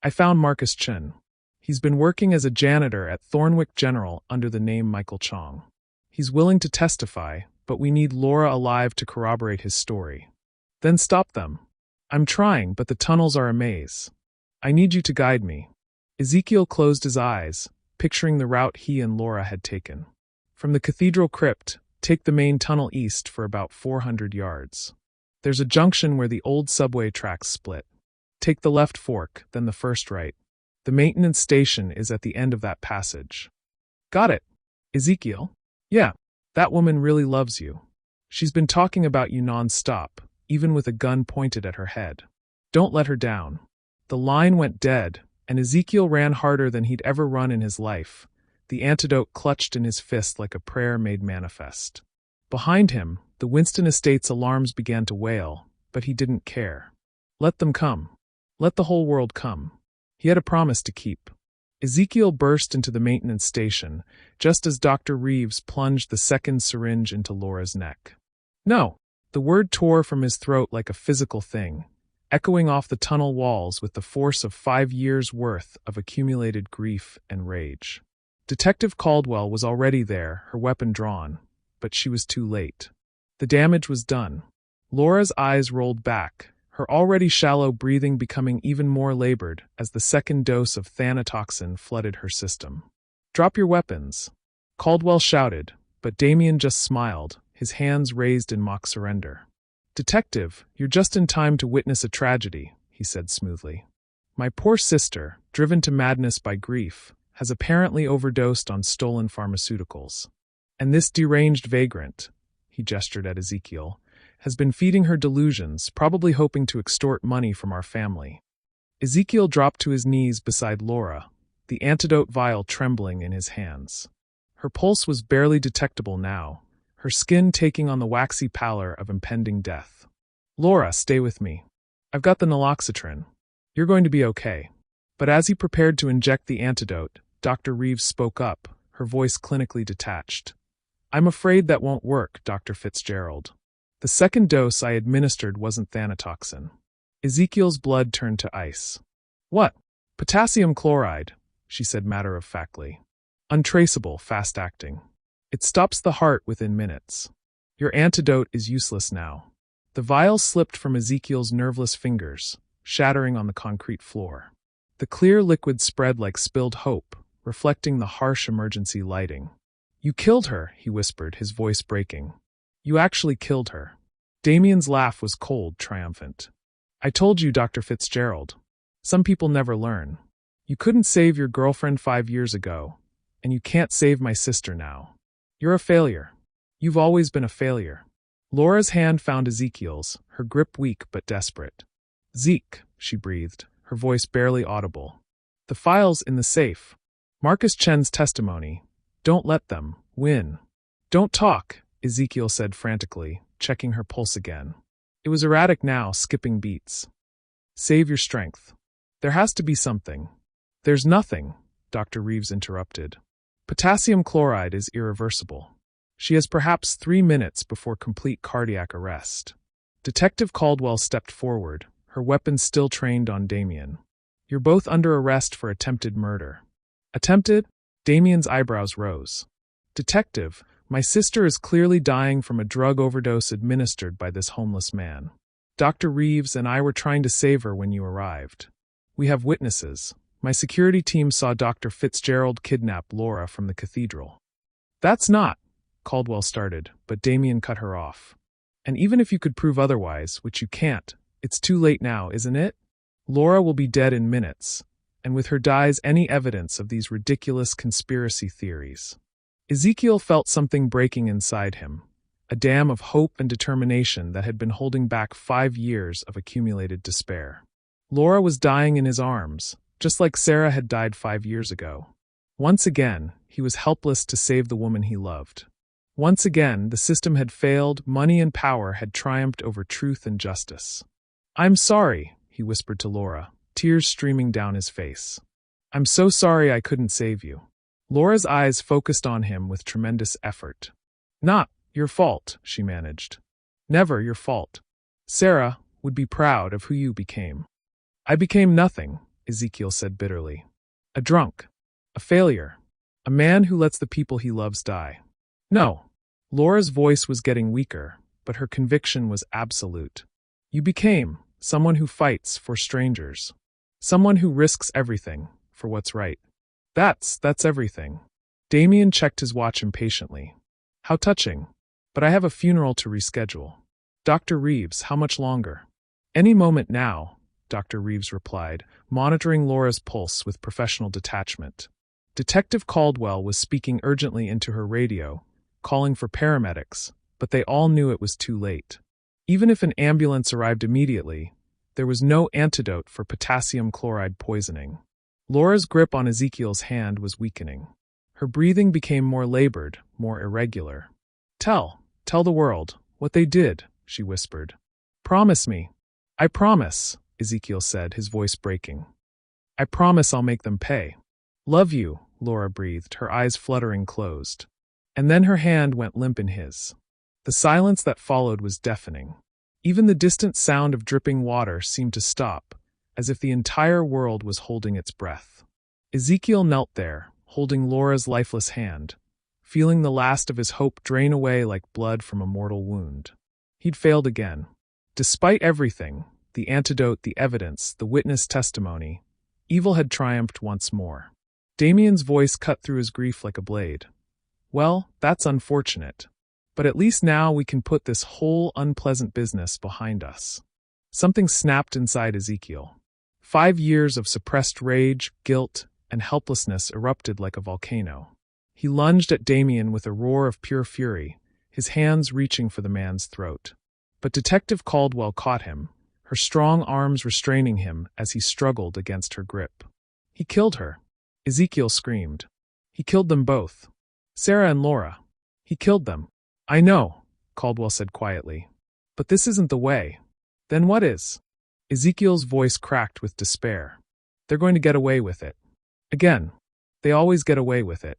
"I found Marcus Chin. He's been working as a janitor at Thornwick General under the name Michael Chong. He's willing to testify, but we need Laura alive to corroborate his story." "Then stop them." "I'm trying, but the tunnels are a maze. I need you to guide me." Ezekiel closed his eyes, picturing the route he and Laura had taken. From the cathedral crypt, take the main tunnel east for about 400 yards. There's a junction where the old subway tracks split. Take the left fork, then the first right. The maintenance station is at the end of that passage. "Got it." "Ezekiel?" "Yeah, that woman really loves you. She's been talking about you non-stop, even with a gun pointed at her head. Don't let her down." The line went dead, and Ezekiel ran harder than he'd ever run in his life, the antidote clutched in his fist like a prayer made manifest. Behind him, the Winston estate's alarms began to wail, but he didn't care. Let them come. Let the whole world come. He had a promise to keep. Ezekiel burst into the maintenance station, just as Dr. Reeves plunged the second syringe into Laura's neck. "No!" The word tore from his throat like a physical thing, echoing off the tunnel walls with the force of 5 years' worth of accumulated grief and rage. Detective Caldwell was already there, her weapon drawn, but she was too late. The damage was done. Laura's eyes rolled back, her already shallow breathing becoming even more labored as the second dose of thanatoxin flooded her system. "Drop your weapons," Caldwell shouted, but Damien just smiled, his hands raised in mock surrender. "Detective, you're just in time to witness a tragedy," he said smoothly. "My poor sister, driven to madness by grief, has apparently overdosed on stolen pharmaceuticals. And this deranged vagrant," he gestured at Ezekiel, "has been feeding her delusions, probably hoping to extort money from our family." Ezekiel dropped to his knees beside Laura, the antidote vial trembling in his hands. Her pulse was barely detectable now, her skin taking on the waxy pallor of impending death. "Laura, stay with me. I've got the naloxone. You're going to be okay." But as he prepared to inject the antidote, Dr. Reeves spoke up, her voice clinically detached. "I'm afraid that won't work, Dr. Fitzgerald. The second dose I administered wasn't thanatoxin." Ezekiel's blood turned to ice. "What?" "Potassium chloride," she said matter-of-factly. "Untraceable, fast-acting. It stops the heart within minutes. Your antidote is useless now." The vial slipped from Ezekiel's nerveless fingers, shattering on the concrete floor. The clear liquid spread like spilled hope, reflecting the harsh emergency lighting. "You killed her," he whispered, his voice breaking. "You actually killed her." Damien's laugh was cold, triumphant. "I told you, Dr. Fitzgerald. Some people never learn." You couldn't save your girlfriend 5 years ago, and you can't save my sister now. You're a failure. You've always been a failure. Laura's hand found Ezekiel's, her grip weak but desperate. Zeke, she breathed, her voice barely audible. The files in the safe. Marcus Chen's testimony. Don't let them win. Don't talk, Ezekiel said frantically, checking her pulse again. It was erratic now, skipping beats. Save your strength. There has to be something. There's nothing, Dr. Reeves interrupted. Potassium chloride is irreversible. She has perhaps 3 minutes before complete cardiac arrest. Detective Caldwell stepped forward, her weapon still trained on Damien. You're both under arrest for attempted murder. Attempted? Damien's eyebrows rose. Detective, my sister is clearly dying from a drug overdose administered by this homeless man. Dr. Reeves and I were trying to save her when you arrived. We have witnesses. My security team saw Dr. Fitzgerald kidnap Laura from the cathedral. That's not, Caldwell started, but Damien cut her off. And even if you could prove otherwise, which you can't, it's too late now, isn't it? Laura will be dead in minutes, and with her dies any evidence of these ridiculous conspiracy theories. Ezekiel felt something breaking inside him, a dam of hope and determination that had been holding back 5 years of accumulated despair. Laura was dying in his arms, just like Sarah had died 5 years ago. Once again, he was helpless to save the woman he loved. Once again, the system had failed, money and power had triumphed over truth and justice. I'm sorry, he whispered to Laura, tears streaming down his face. I'm so sorry I couldn't save you. Laura's eyes focused on him with tremendous effort. Not your fault, she managed. Never your fault. Sarah would be proud of who you became. I became nothing, Ezekiel said bitterly. A drunk. A failure. A man who lets the people he loves die. No. Laura's voice was getting weaker, but her conviction was absolute. You became someone who fights for strangers. Someone who risks everything for what's right. That's everything. Damien checked his watch impatiently. How touching. But I have a funeral to reschedule. Dr. Reeves, how much longer? Any moment now, Dr. Reeves replied, monitoring Laura's pulse with professional detachment. Detective Caldwell was speaking urgently into her radio, calling for paramedics, but they all knew it was too late. Even if an ambulance arrived immediately, there was no antidote for potassium chloride poisoning. Laura's grip on Ezekiel's hand was weakening. Her breathing became more labored, more irregular. Tell the world what they did, she whispered. Promise me. I promise, Ezekiel said, his voice breaking. I promise I'll make them pay. Love you, Laura breathed, her eyes fluttering closed. And then her hand went limp in his. The silence that followed was deafening. Even the distant sound of dripping water seemed to stop, as if the entire world was holding its breath. Ezekiel knelt there, holding Laura's lifeless hand, feeling the last of his hope drain away like blood from a mortal wound. He'd failed again. Despite everything, the antidote, the evidence, the witness testimony, evil had triumphed once more. Damien's voice cut through his grief like a blade. Well, that's unfortunate. But at least now we can put this whole unpleasant business behind us. Something snapped inside Ezekiel. 5 years of suppressed rage, guilt, and helplessness erupted like a volcano. He lunged at Damien with a roar of pure fury, his hands reaching for the man's throat. But Detective Caldwell caught him, her strong arms restraining him as he struggled against her grip. He killed her. Ezekiel screamed. He killed them both. Sarah and Laura. He killed them. I know, Caldwell said quietly. But this isn't the way. Then what is? Ezekiel's voice cracked with despair. They're going to get away with it. Again. They always get away with it.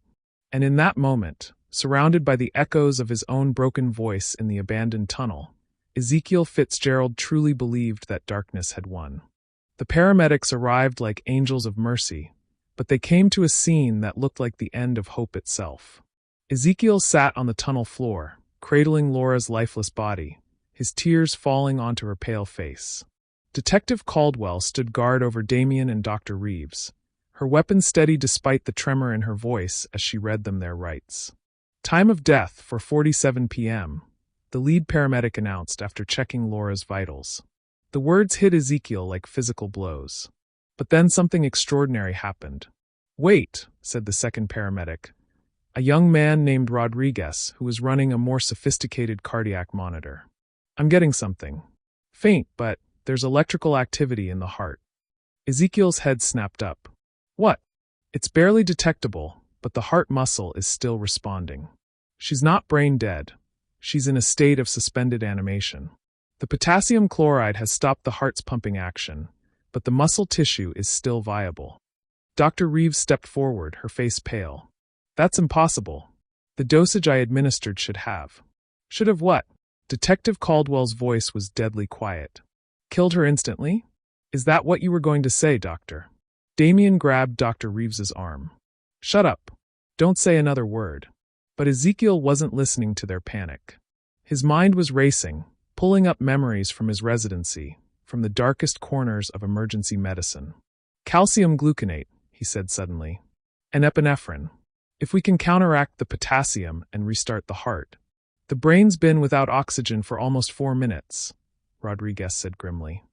And in that moment, surrounded by the echoes of his own broken voice in the abandoned tunnel, Ezekiel Fitzgerald truly believed that darkness had won. The paramedics arrived like angels of mercy, but they came to a scene that looked like the end of hope itself. Ezekiel sat on the tunnel floor, cradling Laura's lifeless body, his tears falling onto her pale face. Detective Caldwell stood guard over Damien and Dr. Reeves, her weapon steady despite the tremor in her voice as she read them their rights. Time of death for 4:47 p.m., the lead paramedic announced after checking Laura's vitals. The words hit Ezekiel like physical blows. But then something extraordinary happened. "Wait," said the second paramedic, a young man named Rodriguez who was running a more sophisticated cardiac monitor. "I'm getting something. Faint, but there's electrical activity in the heart." Ezekiel's head snapped up. "What?" "It's barely detectable, but the heart muscle is still responding. She's not brain dead. She's in a state of suspended animation. The potassium chloride has stopped the heart's pumping action, but the muscle tissue is still viable." Dr. Reeves stepped forward, her face pale. "That's impossible. The dosage I administered should have." "Should have what?" Detective Caldwell's voice was deadly quiet. "Killed her instantly? Is that what you were going to say, doctor?" Damien grabbed Dr. Reeves's arm. "Shut up. Don't say another word." But Ezekiel wasn't listening to their panic. His mind was racing, pulling up memories from his residency, from the darkest corners of emergency medicine. "Calcium gluconate," he said suddenly. "And epinephrine. If we can counteract the potassium and restart the heart." "The brain's been without oxygen for almost 4 minutes," Rodriguez said grimly.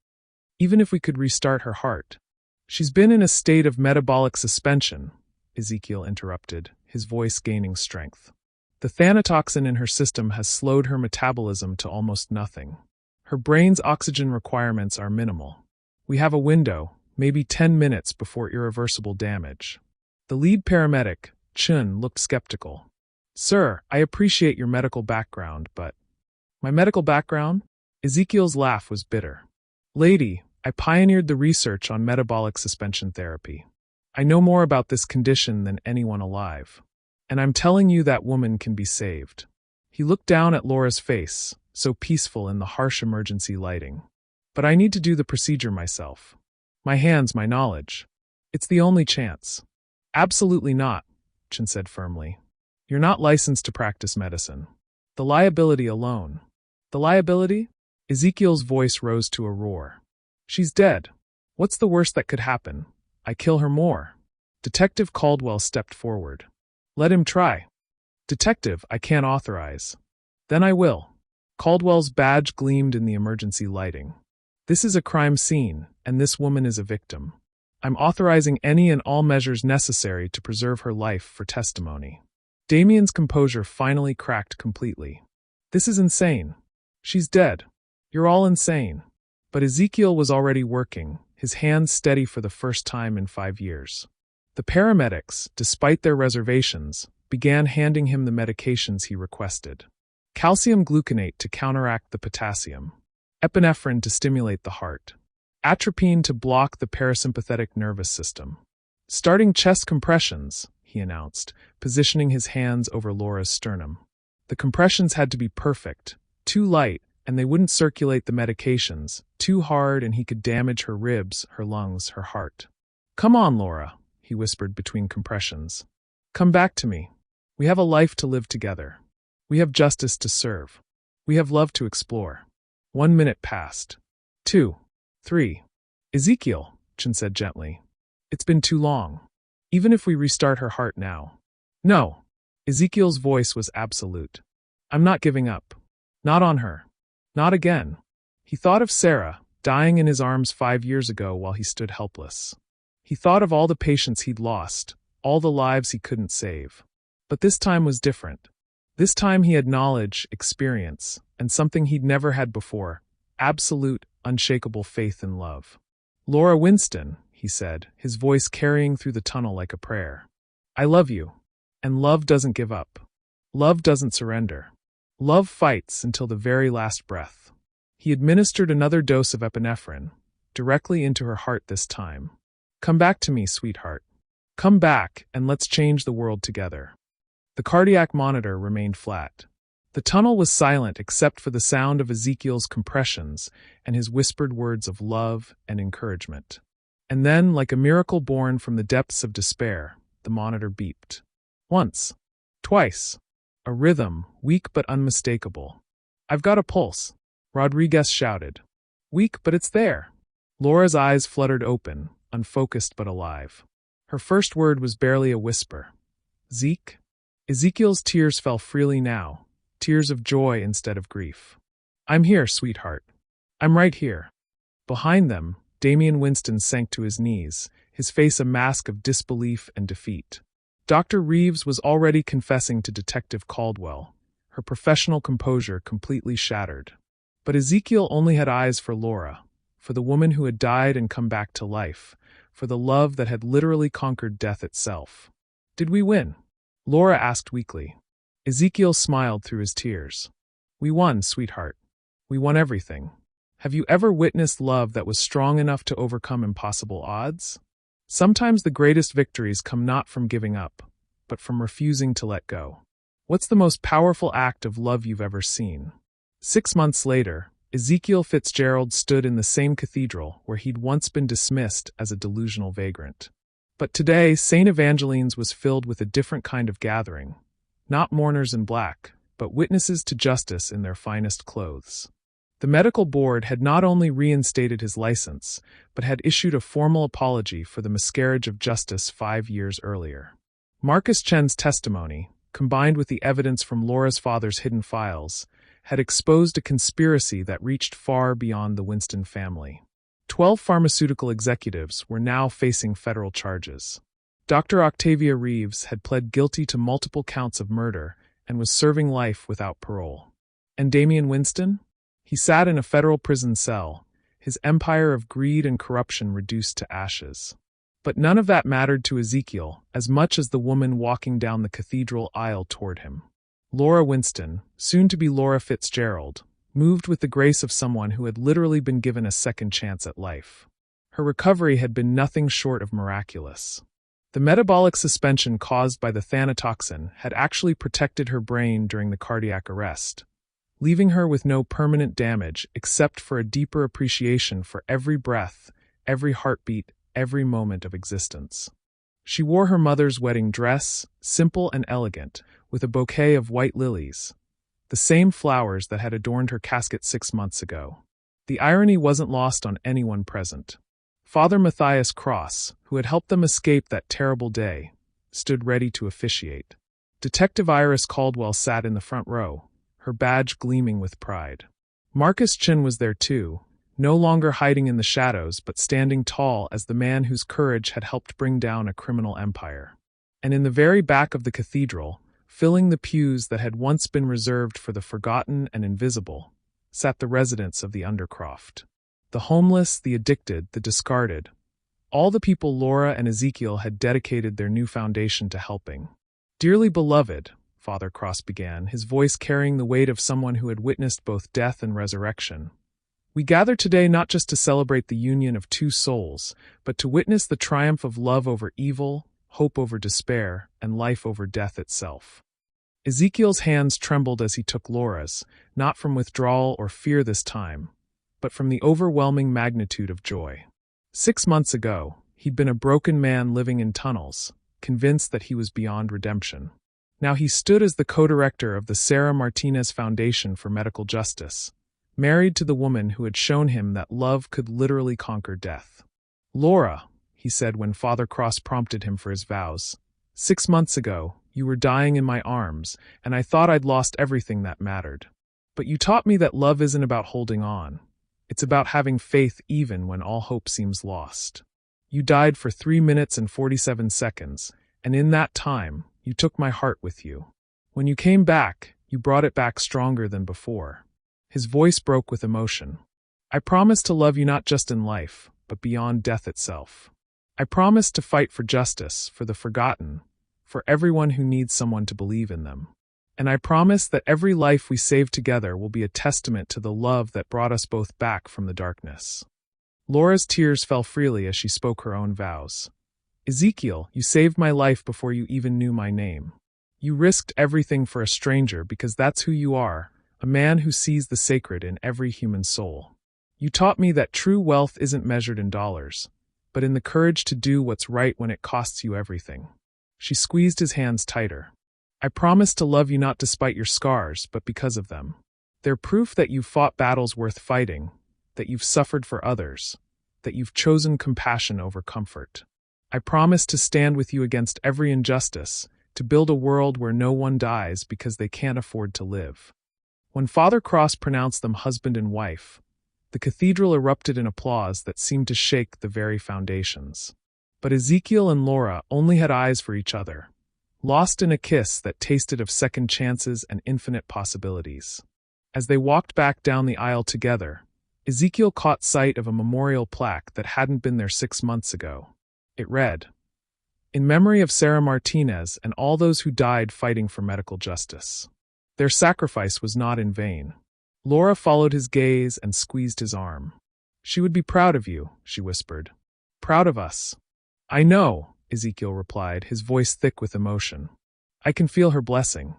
"Even if we could restart her heart." "She's been in a state of metabolic suspension," Ezekiel interrupted, his voice gaining strength. "The thanatoxin in her system has slowed her metabolism to almost nothing. Her brain's oxygen requirements are minimal. We have a window, maybe 10 minutes before irreversible damage." The lead paramedic, Chun, looked skeptical. "Sir, I appreciate your medical background, but—" "My medical background?" Ezekiel's laugh was bitter. "Lady, I pioneered the research on metabolic suspension therapy. I know more about this condition than anyone alive. And I'm telling you that woman can be saved." He looked down at Laura's face, so peaceful in the harsh emergency lighting. "But I need to do the procedure myself. My hands, my knowledge. It's the only chance." "Absolutely not," Chin said firmly. "You're not licensed to practice medicine. The liability alone." "The liability?" Ezekiel's voice rose to a roar. "She's dead. What's the worst that could happen? I kill her more." Detective Caldwell stepped forward. "Let him try." "Detective, I can't authorize." "Then I will." Caldwell's badge gleamed in the emergency lighting. "This is a crime scene, and this woman is a victim. I'm authorizing any and all measures necessary to preserve her life for testimony." Damien's composure finally cracked completely. "This is insane. She's dead. You're all insane." But Ezekiel was already working, his hands steady for the first time in 5 years. The paramedics, despite their reservations, began handing him the medications he requested. Calcium gluconate to counteract the potassium. Epinephrine to stimulate the heart. Atropine to block the parasympathetic nervous system. "Starting chest compressions," he announced, positioning his hands over Laura's sternum. The compressions had to be perfect, too light, and they wouldn't circulate the medications, too hard and he could damage her ribs, her lungs, her heart. "Come on, Laura," he whispered between compressions. "Come back to me. We have a life to live together. We have justice to serve. We have love to explore." 1 minute passed. 2. 3. "Ezekiel," Chin said gently. "It's been too long. Even if we restart her heart now." "No." Ezekiel's voice was absolute. "I'm not giving up. Not on her. Not again." He thought of Sarah, dying in his arms 5 years ago while he stood helpless. He thought of all the patients he'd lost, all the lives he couldn't save. But this time was different. This time he had knowledge, experience, and something he'd never had before, absolute, unshakable faith and love. "Laura Winston," he said, his voice carrying through the tunnel like a prayer. "I love you. And love doesn't give up. Love doesn't surrender. Love fights until the very last breath." He administered another dose of epinephrine, directly into her heart this time. "Come back to me, sweetheart. Come back, and let's change the world together." The cardiac monitor remained flat. The tunnel was silent except for the sound of Ezekiel's compressions and his whispered words of love and encouragement. And then, like a miracle born from the depths of despair, the monitor beeped. Once. Twice. A rhythm, weak but unmistakable. "I've got a pulse," Rodriguez shouted. "Weak, but it's there." Laura's eyes fluttered open, unfocused but alive. Her first word was barely a whisper. "Zeke?" Ezekiel's tears fell freely now, tears of joy instead of grief. "I'm here, sweetheart. I'm right here." Behind them, Damian Winston sank to his knees, his face a mask of disbelief and defeat. Dr. Reeves was already confessing to Detective Caldwell, her professional composure completely shattered. But Ezekiel only had eyes for Laura, for the woman who had died and come back to life, for the love that had literally conquered death itself. "Did we win?" Laura asked weakly. Ezekiel smiled through his tears. "We won, sweetheart. We won everything. Have you ever witnessed love that was strong enough to overcome impossible odds? Sometimes the greatest victories come not from giving up, but from refusing to let go. What's the most powerful act of love you've ever seen?" 6 months later, Ezekiel Fitzgerald stood in the same cathedral where he'd once been dismissed as a delusional vagrant. But today, St. Evangeline's was filled with a different kind of gathering. Not mourners in black, but witnesses to justice in their finest clothes. The medical board had not only reinstated his license, but had issued a formal apology for the miscarriage of justice 5 years earlier. Marcus Chen's testimony, combined with the evidence from Laura's father's hidden files, had exposed a conspiracy that reached far beyond the Winston family. 12 pharmaceutical executives were now facing federal charges. Dr. Octavia Reeves had pled guilty to multiple counts of murder and was serving life without parole. And Damian Winston? He sat in a federal prison cell, his empire of greed and corruption reduced to ashes. But none of that mattered to Ezekiel as much as the woman walking down the cathedral aisle toward him. Laura Winston, soon to be Laura Fitzgerald, moved with the grace of someone who had literally been given a second chance at life. Her recovery had been nothing short of miraculous. The metabolic suspension caused by the thanatoxin had actually protected her brain during the cardiac arrest, leaving her with no permanent damage except for a deeper appreciation for every breath, every heartbeat, every moment of existence. She wore her mother's wedding dress, simple and elegant, with a bouquet of white lilies, the same flowers that had adorned her casket 6 months ago. The irony wasn't lost on anyone present. Father Matthias Cross, who had helped them escape that terrible day, stood ready to officiate. Detective Iris Caldwell sat in the front row, her badge gleaming with pride. Marcus Chin was there too, no longer hiding in the shadows but standing tall as the man whose courage had helped bring down a criminal empire. And in the very back of the cathedral, filling the pews that had once been reserved for the forgotten and invisible, sat the residents of the Undercroft. The homeless, the addicted, the discarded. All the people Laura and Ezekiel had dedicated their new foundation to helping. "Dearly beloved," Father Cross began, his voice carrying the weight of someone who had witnessed both death and resurrection. "We gather today not just to celebrate the union of two souls, but to witness the triumph of love over evil, hope over despair, and life over death itself." Ezekiel's hands trembled as he took Laura's, not from withdrawal or fear this time, but from the overwhelming magnitude of joy. 6 months ago, he'd been a broken man living in tunnels, convinced that he was beyond redemption. Now he stood as the co-director of the Sarah Martinez Foundation for Medical Justice, married to the woman who had shown him that love could literally conquer death. "Laura," he said when Father Cross prompted him for his vows, 6 months ago, you were dying in my arms, and I thought I'd lost everything that mattered. But you taught me that love isn't about holding on. It's about having faith even when all hope seems lost. You died for 3 minutes and 47 seconds, and in that time, you took my heart with you. When you came back, you brought it back stronger than before." His voice broke with emotion. "I promise to love you not just in life, but beyond death itself. I promise to fight for justice, for the forgotten, for everyone who needs someone to believe in them. And I promise that every life we save together will be a testament to the love that brought us both back from the darkness." Laura's tears fell freely as she spoke her own vows. "Ezekiel, you saved my life before you even knew my name. You risked everything for a stranger because that's who you are, a man who sees the sacred in every human soul. You taught me that true wealth isn't measured in dollars, but in the courage to do what's right when it costs you everything." She squeezed his hands tighter. "I promise to love you not despite your scars, but because of them. They're proof that you've fought battles worth fighting, that you've suffered for others, that you've chosen compassion over comfort. I promise to stand with you against every injustice, to build a world where no one dies because they can't afford to live." When Father Cross pronounced them husband and wife, The cathedral erupted in applause that seemed to shake the very foundations. But Ezekiel and Laura only had eyes for each other, lost in a kiss that tasted of second chances and infinite possibilities. As they walked back down the aisle together, Ezekiel caught sight of a memorial plaque that hadn't been there 6 months ago. It read, "In memory of Sarah Martinez and all those who died fighting for medical justice. Their sacrifice was not in vain." Laura followed his gaze and squeezed his arm. "She would be proud of you," she whispered. "Proud of us." "I know," Ezekiel replied, his voice thick with emotion. "I can feel her blessing."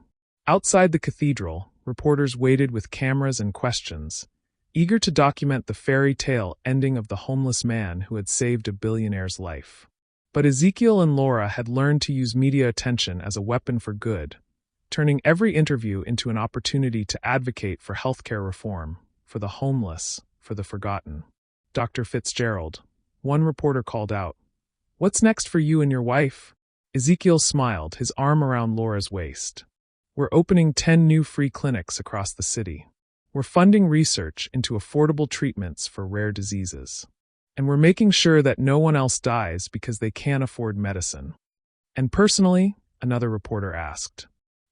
Outside the cathedral, reporters waited with cameras and questions, eager to document the fairy tale ending of the homeless man who had saved a billionaire's life. But Ezekiel and Laura had learned to use media attention as a weapon for good, turning every interview into an opportunity to advocate for healthcare reform, for the homeless, for the forgotten. "Dr. Fitzgerald," one reporter called out, "what's next for you and your wife?" Ezekiel smiled, his arm around Laura's waist. "We're opening 10 new free clinics across the city. We're funding research into affordable treatments for rare diseases. And we're making sure that no one else dies because they can't afford medicine." "And personally?" another reporter asked.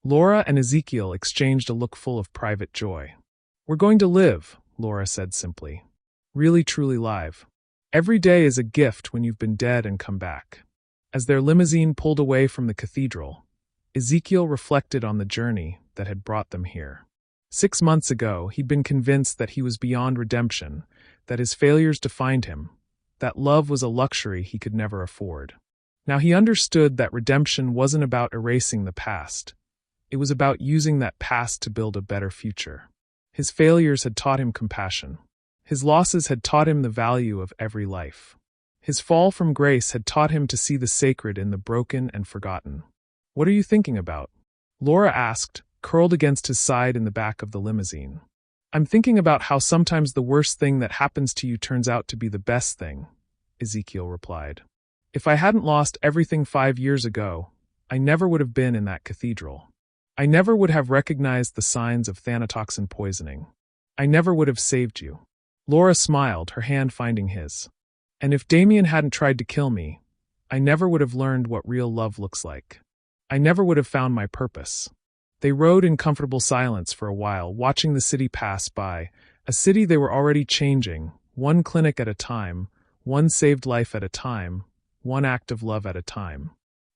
Laura and Ezekiel exchanged a look full of private joy. "We're going to live," Laura said simply. "Really truly live. Every day is a gift when you've been dead and come back." As their limousine pulled away from the cathedral, Ezekiel reflected on the journey that had brought them here. 6 months ago, he'd been convinced that he was beyond redemption, that his failures defined him, that love was a luxury he could never afford. Now he understood that redemption wasn't about erasing the past. It was about using that past to build a better future. His failures had taught him compassion. His losses had taught him the value of every life. His fall from grace had taught him to see the sacred in the broken and forgotten. "What are you thinking about?" Laura asked, curled against his side in the back of the limousine. "I'm thinking about how sometimes the worst thing that happens to you turns out to be the best thing," Ezekiel replied. "If I hadn't lost everything 5 years ago, I never would have been in that cathedral. I never would have recognized the signs of thanatoxin poisoning. I never would have saved you." Laura smiled, her hand finding his. "And if Damien hadn't tried to kill me, I never would have learned what real love looks like. I never would have found my purpose." They rode in comfortable silence for a while, watching the city pass by, a city they were already changing, one clinic at a time, one saved life at a time, one act of love at a time.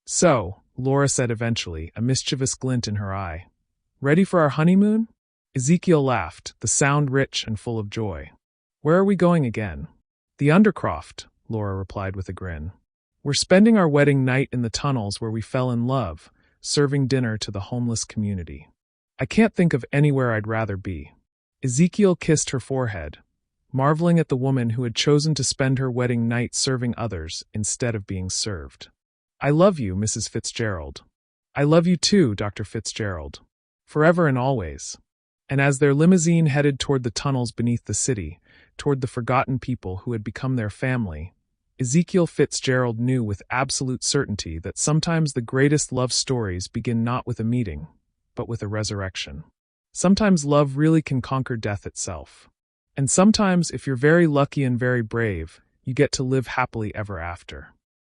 "So," Laura said eventually, a mischievous glint in her eye, "ready for our honeymoon?" Ezekiel laughed, the sound rich and full of joy. "Where are we going again?" "The Undercroft," Laura replied with a grin. "We're spending our wedding night in the tunnels where we fell in love, serving dinner to the homeless community. I can't think of anywhere I'd rather be." Ezekiel kissed her forehead, marveling at the woman who had chosen to spend her wedding night serving others instead of being served. "I love you, Mrs. Fitzgerald. I love you too, Dr. Fitzgerald. Forever and always." And as their limousine headed toward the tunnels beneath the city, toward the forgotten people who had become their family, Ezekiel Fitzgerald knew with absolute certainty that sometimes the greatest love stories begin not with a meeting, but with a resurrection. Sometimes love really can conquer death itself. And sometimes, if you're very lucky and very brave, you get to live happily ever after.